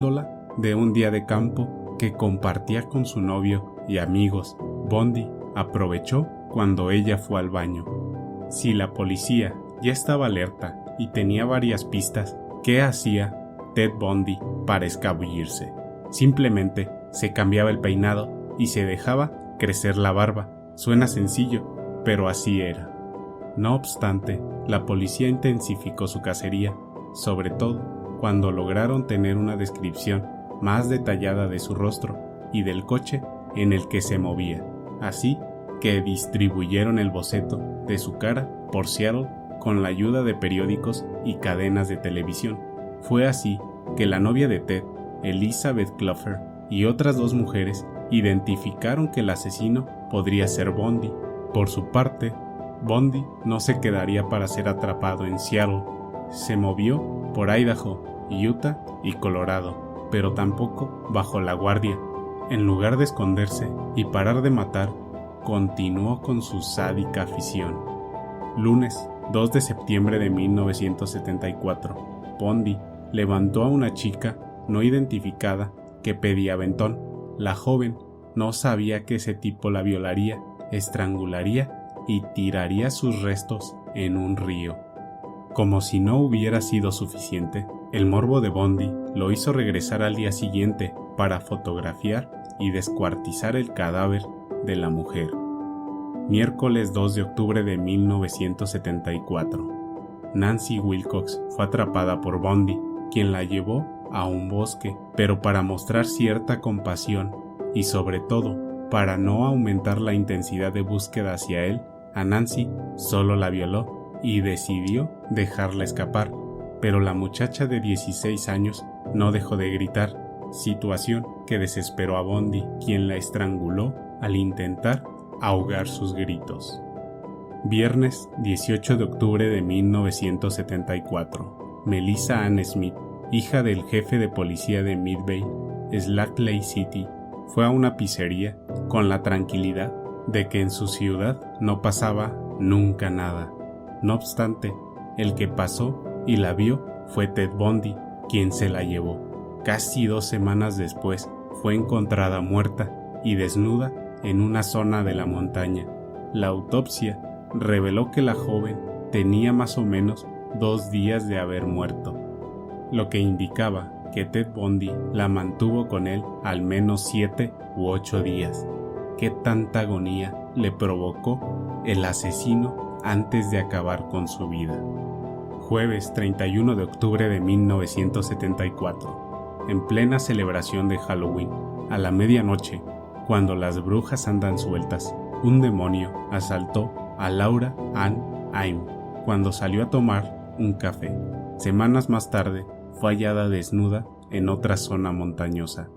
de un día de campo que compartía con su novio y amigos. Bundy aprovechó cuando ella fue al baño. Si la policía ya estaba alerta y tenía varias pistas, ¿qué hacía Ted Bundy para escabullirse? Simplemente se cambiaba el peinado y se dejaba crecer la barba. Suena sencillo, pero así era. No obstante, la policía intensificó su cacería, sobre todo cuando lograron tener una descripción más detallada de su rostro y del coche en el que se movía, así que distribuyeron el boceto de su cara por Seattle con la ayuda de periódicos y cadenas de televisión. Fue así que la novia de Ted, Elizabeth Clover, y otras dos mujeres identificaron que el asesino podría ser Bundy. Por su parte, Bundy no se quedaría para ser atrapado en Seattle. Se movió por Idaho, Utah y Colorado, pero tampoco bajó la guardia. En lugar de esconderse y parar de matar, continuó con su sádica afición. Lunes 2 de septiembre de 1974, Bundy levantó a una chica no identificada que pedía aventón. La joven no sabía que ese tipo la violaría, estrangularía y tiraría sus restos en un río. Como si no hubiera sido suficiente, el morbo de Bundy lo hizo regresar al día siguiente para fotografiar y descuartizar el cadáver de la mujer. Miércoles 2 de octubre de 1974. Nancy Wilcox fue atrapada por Bundy, quien la llevó a un bosque, pero para mostrar cierta compasión y sobre todo para no aumentar la intensidad de búsqueda hacia él, a Nancy solo la violó y decidió dejarla escapar, pero la muchacha de 16 años no dejó de gritar, situación que desesperó a Bundy, quien la estranguló al intentar ahogar sus gritos. Viernes 18 de octubre de 1974. Melissa Ann Smith, hija del jefe de policía de Midway, Slackley City, fue a una pizzería con la tranquilidad de que en su ciudad no pasaba nunca nada. No obstante, el que pasó y la vio fue Ted Bundy, quien se la llevó. Casi 2 semanas después fue encontrada muerta y desnuda en una zona de la montaña. La autopsia reveló que la joven tenía más o menos 2 días de haber muerto, lo que indicaba que Ted Bundy la mantuvo con él al menos 7 u 8 días. ¿Qué tanta agonía le provocó el asesino antes de acabar con su vida? Jueves 31 de octubre de 1974. En plena celebración de Halloween, a la medianoche, cuando las brujas andan sueltas, un demonio asaltó a Laura Ann Aim cuando salió a tomar un café. Semanas más tarde, fue hallada desnuda en otra zona montañosa.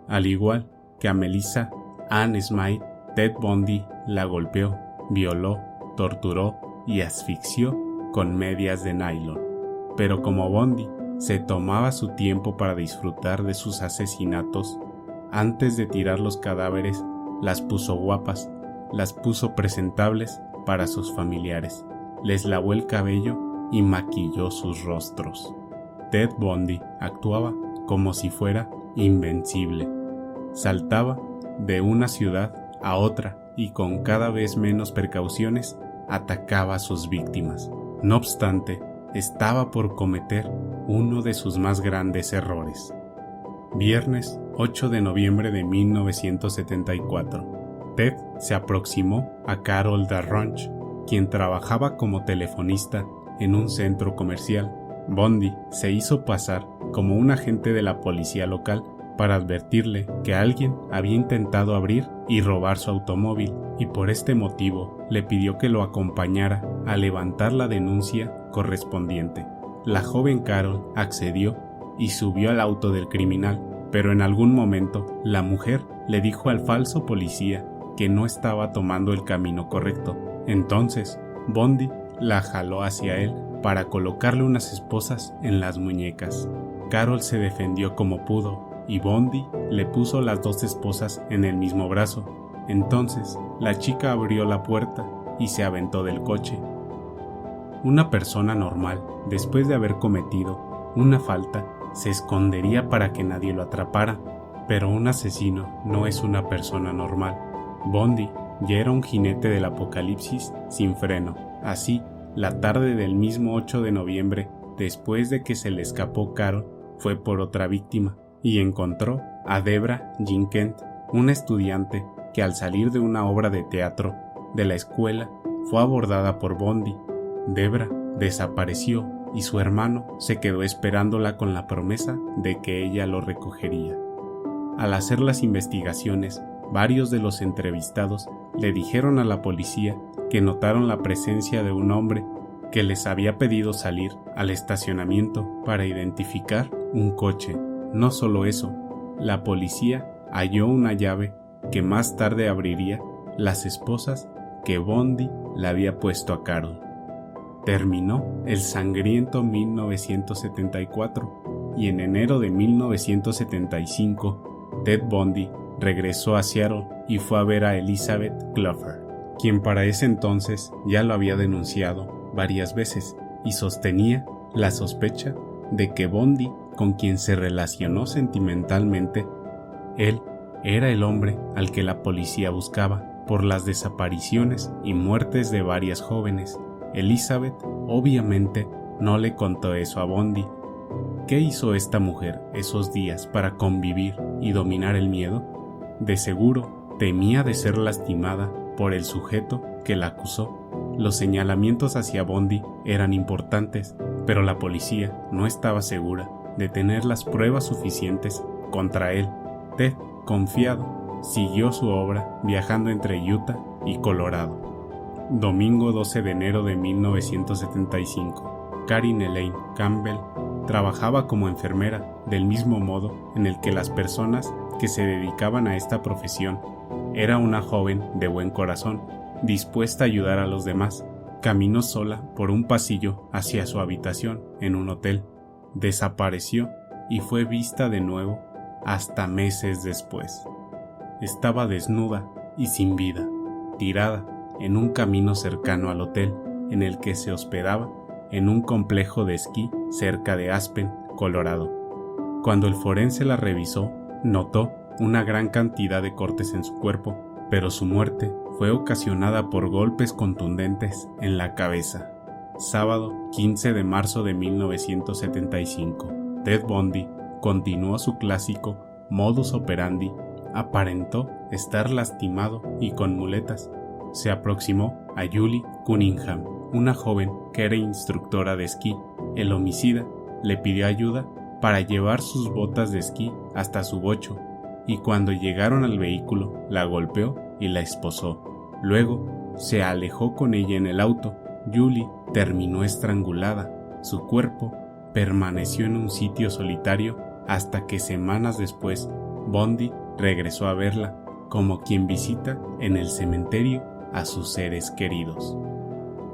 Al igual que a Melissa Ann Smith, Ted Bundy la golpeó, violó, torturó y asfixió con medias de nylon. Pero como Bundy se tomaba su tiempo para disfrutar de sus asesinatos, antes de tirar los cadáveres, las puso guapas, las puso presentables para sus familiares, les lavó el cabello y maquilló sus rostros. Ted Bundy actuaba como si fuera invencible. Saltaba de una ciudad a otra y con cada vez menos precauciones atacaba a sus víctimas. No obstante, estaba por cometer uno de sus más grandes errores. Viernes 8 de noviembre de 1974. Ted se aproximó a Carol Darrange, quien trabajaba como telefonista en un centro comercial. Bundy se hizo pasar como un agente de la policía local para advertirle que alguien había intentado abrir y robar su automóvil, y por este motivo le pidió que lo acompañara a levantar la denuncia correspondiente. La joven Carol accedió y subió al auto del criminal, pero en algún momento la mujer le dijo al falso policía que no estaba tomando el camino correcto. Entonces Bundy la jaló hacia él para colocarle unas esposas en las muñecas. Carol se defendió como pudo y Bundy le puso las 2 esposas en el mismo brazo. Entonces la chica abrió la puerta y se aventó del coche. Una persona normal, después de haber cometido una falta, se escondería para que nadie lo atrapara, pero un asesino no es una persona normal. Bundy ya era un jinete del apocalipsis sin freno. Así, la tarde del mismo 8 de noviembre, después de que se le escapó Carol, fue por otra víctima y encontró a Debra Jean Kent, una estudiante que al salir de una obra de teatro de la escuela fue abordada por Bundy. Debra desapareció y su hermano se quedó esperándola con la promesa de que ella lo recogería. Al hacer las investigaciones, varios de los entrevistados le dijeron a la policía que notaron la presencia de un hombre que les había pedido salir al estacionamiento para identificar un coche. No solo eso, la policía halló una llave que más tarde abriría las esposas que Bundy le había puesto a Carol. Terminó el sangriento 1974 y en enero de 1975 Ted Bundy regresó a Seattle y fue a ver a Elizabeth Clover, quien para ese entonces ya lo había denunciado varias veces y sostenía la sospecha de que Bundy, con quien se relacionó sentimentalmente, él era el hombre al que la policía buscaba por las desapariciones y muertes de varias jóvenes. Elizabeth obviamente no le contó eso a Bundy. ¿Qué hizo esta mujer esos días para convivir y dominar el miedo? De seguro temía de ser lastimada por el sujeto que la acusó. Los señalamientos hacia Bundy eran importantes, pero la policía no estaba segura de tener las pruebas suficientes contra él. Ted, confiado, siguió su obra viajando entre Utah y Colorado. Domingo 12 de enero de 1975. Karen Elaine Campbell trabajaba como enfermera, del mismo modo en el que las personas que se dedicaban a esta profesión. Era una joven de buen corazón, dispuesta a ayudar a los demás. Caminó sola por un pasillo hacia su habitación en un hotel. Desapareció y fue vista de nuevo hasta meses después. Estaba desnuda y sin vida, tirada en un camino cercano al hotel en el que se hospedaba, en un complejo de esquí cerca de Aspen, Colorado. Cuando el forense la revisó, notó una gran cantidad de cortes en su cuerpo, pero su muerte fue ocasionada por golpes contundentes en la cabeza. Sábado 15 de marzo de 1975. Ted Bundy continuó su clásico modus operandi. Aparentó estar lastimado y con muletas. Se aproximó a Julie Cunningham, una joven que era instructora de esquí. El homicida le pidió ayuda para llevar sus botas de esquí hasta su bocho, y cuando llegaron al vehículo la golpeó y la esposó. Luego se alejó con ella en el auto. Julie terminó estrangulada. Su cuerpo permaneció en un sitio solitario hasta que semanas después Bundy regresó a verla, como quien visita en el cementerio a sus seres queridos.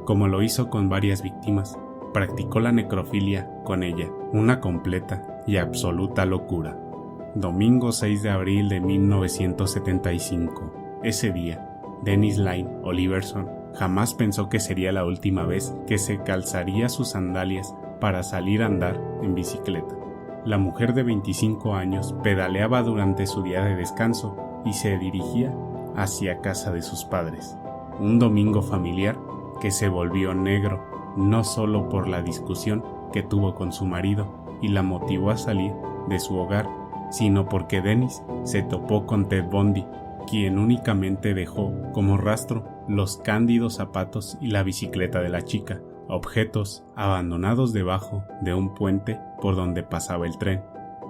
Como lo hizo con varias víctimas, practicó la necrofilia con ella, una completa y absoluta locura. Domingo 6 de abril de 1975. Ese día, Dennis Lynn Oliverson jamás pensó que sería la última vez que se calzaría sus sandalias para salir a andar en bicicleta. La mujer de 25 años pedaleaba durante su día de descanso y se dirigía hacia casa de sus padres. Un domingo familiar que se volvió negro, no solo por la discusión que tuvo con su marido y la motivó a salir de su hogar, sino porque Dennis se topó con Ted Bundy, quien únicamente dejó como rastro los cándidos zapatos y la bicicleta de la chica, objetos abandonados debajo de un puente por donde pasaba el tren.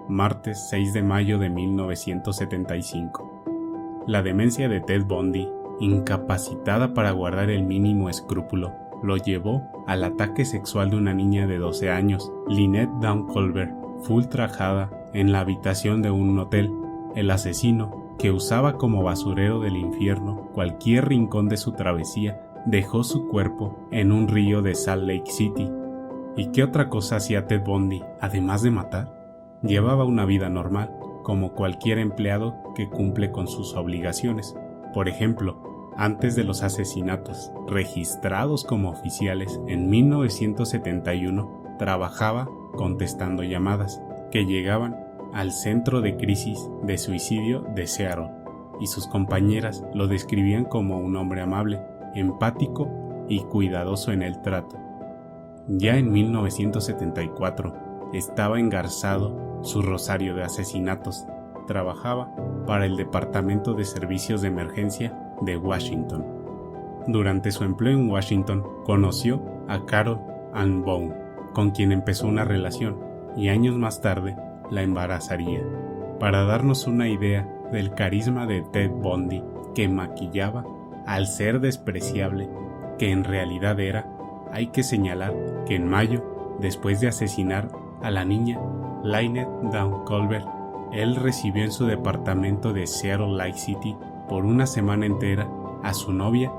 Martes 6 de mayo de 1975. La demencia de Ted Bundy, incapacitada para guardar el mínimo escrúpulo, lo llevó al ataque sexual de una niña de 12 años, Lynette Dawn Culver, fue ultrajada en la habitación de un hotel. El asesino, que usaba como basurero del infierno cualquier rincón de su travesía, dejó su cuerpo en un río de Salt Lake City. ¿Y qué otra cosa hacía Ted Bundy, además de matar? Llevaba una vida normal, como cualquier empleado que cumple con sus obligaciones. Por ejemplo, antes de los asesinatos registrados como oficiales en 1971, trabajaba contestando llamadas. que llegaban al centro de crisis de suicidio de Seattle, y sus compañeras lo describían como un hombre amable, empático y cuidadoso en el trato. Ya en 1974 estaba engarzado su rosario de asesinatos. Trabajaba para el Departamento de Servicios de Emergencia de Washington. Durante su empleo en Washington conoció a Carol Ann Bone, con quien empezó una relación, y años más tarde la embarazaría. Para darnos una idea del carisma de Ted Bundy, que maquillaba al ser despreciable que en realidad era, hay que señalar que en mayo, después de asesinar a la niña Lynette Dawn Colbert, él recibió en su departamento de Seattle Lake City por una semana entera a su novia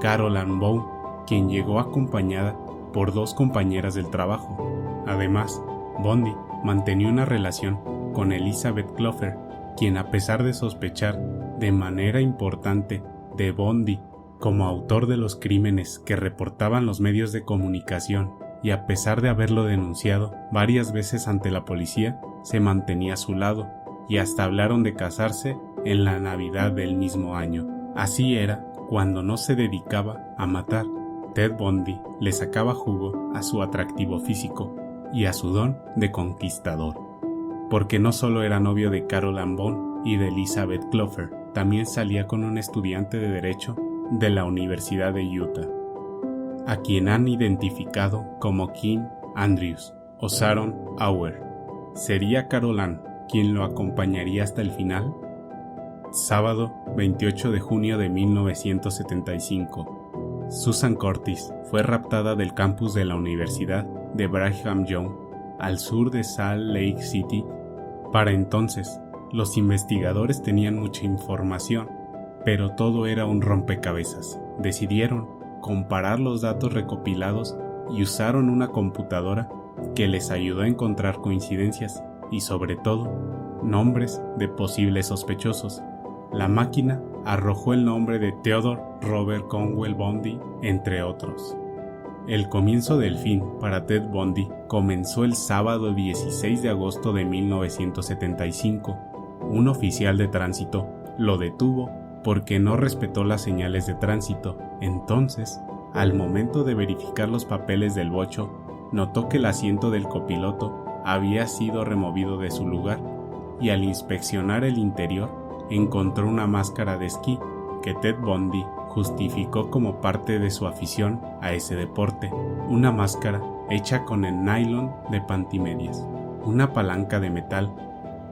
Carol Ann Bone, quien llegó acompañada por 2 compañeras del trabajo. Además, Bundy mantenía una relación con Elizabeth Clover, quien, a pesar de sospechar de manera importante de Bundy como autor de los crímenes que reportaban los medios de comunicación, y a pesar de haberlo denunciado varias veces ante la policía, se mantenía a su lado, y hasta hablaron de casarse en la Navidad del mismo año. Así era cuando no se dedicaba a matar. Ted Bundy le sacaba jugo a su atractivo físico y a su don de conquistador, porque no solo era novio de Carol Ann Bone y de Elizabeth Clover, también salía con un estudiante de Derecho de la Universidad de Utah, a quien han identificado como Kim Andrews o Sharon Auer. ¿Sería Carol Ann quien lo acompañaría hasta el final? Sábado 28 de junio de 1975. Susan Curtis fue raptada del campus de la Universidad de Brigham Young, al sur de Salt Lake City. Para entonces, los investigadores tenían mucha información, pero todo era un rompecabezas. Decidieron comparar los datos recopilados y usaron una computadora que les ayudó a encontrar coincidencias y, sobre todo, nombres de posibles sospechosos. La máquina arrojó el nombre de Theodore Robert Conwell Bundy, entre otros. El comienzo del fin para Ted Bundy comenzó el sábado 16 de agosto de 1975. Un oficial de tránsito lo detuvo porque no respetó las señales de tránsito. Entonces, al momento de verificar los papeles del bocho, notó que el asiento del copiloto había sido removido de su lugar, y al inspeccionar el interior encontró una máscara de esquí que Ted Bundy justificó como parte de su afición a ese deporte. Una máscara hecha con el nylon de pantimedias, una palanca de metal,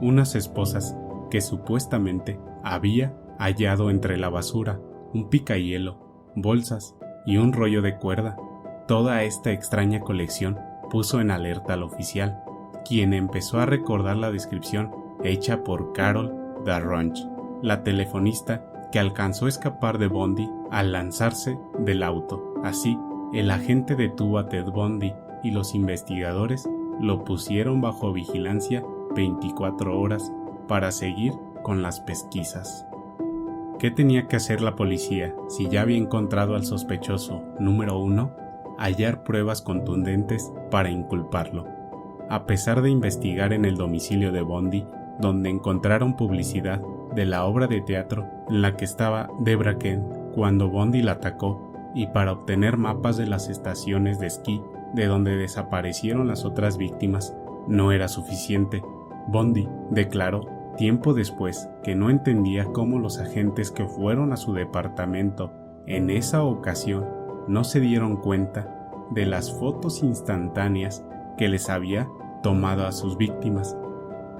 unas esposas que supuestamente había hallado entre la basura, un picahielo, bolsas y un rollo de cuerda. Toda esta extraña colección puso en alerta al oficial, quien empezó a recordar la descripción hecha por Carol Darronch, la telefonista que alcanzó a escapar de Bundy al lanzarse del auto. Así, el agente detuvo a Ted Bundy y los investigadores lo pusieron bajo vigilancia 24 horas para seguir con las pesquisas. ¿Qué tenía que hacer la policía si ya había encontrado al sospechoso número 1? Hallar pruebas contundentes para inculparlo. A pesar de investigar en el domicilio de Bundy, donde encontraron publicidad de la obra de teatro en la que estaba Debra Kent cuando Bundy la atacó, y para obtener mapas de las estaciones de esquí de donde desaparecieron las otras víctimas, no era suficiente. Bundy declaró tiempo después que no entendía cómo los agentes que fueron a su departamento en esa ocasión no se dieron cuenta de las fotos instantáneas que les había tomado a sus víctimas.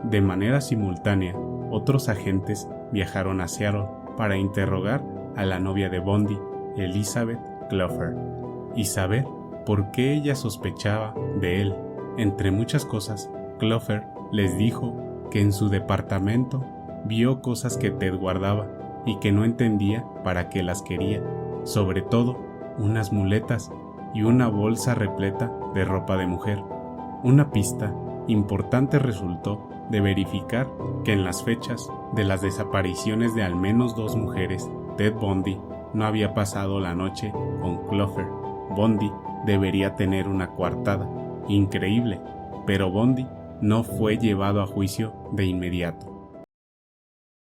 De manera simultánea, otros agentes viajaron a Seattle para interrogar a la novia de Bundy, Elizabeth Clover, y saber por qué ella sospechaba de él. Entre muchas cosas, Clover les dijo que en su departamento vio cosas que Ted guardaba y que no entendía para qué las quería, sobre todo unas muletas y una bolsa repleta de ropa de mujer. Una pista importante resultó de verificar que en las fechas de las desapariciones de al menos 2 mujeres, Ted Bundy no había pasado la noche con Clover. Bundy debería tener una coartada. Increíble, pero Bundy no fue llevado a juicio de inmediato.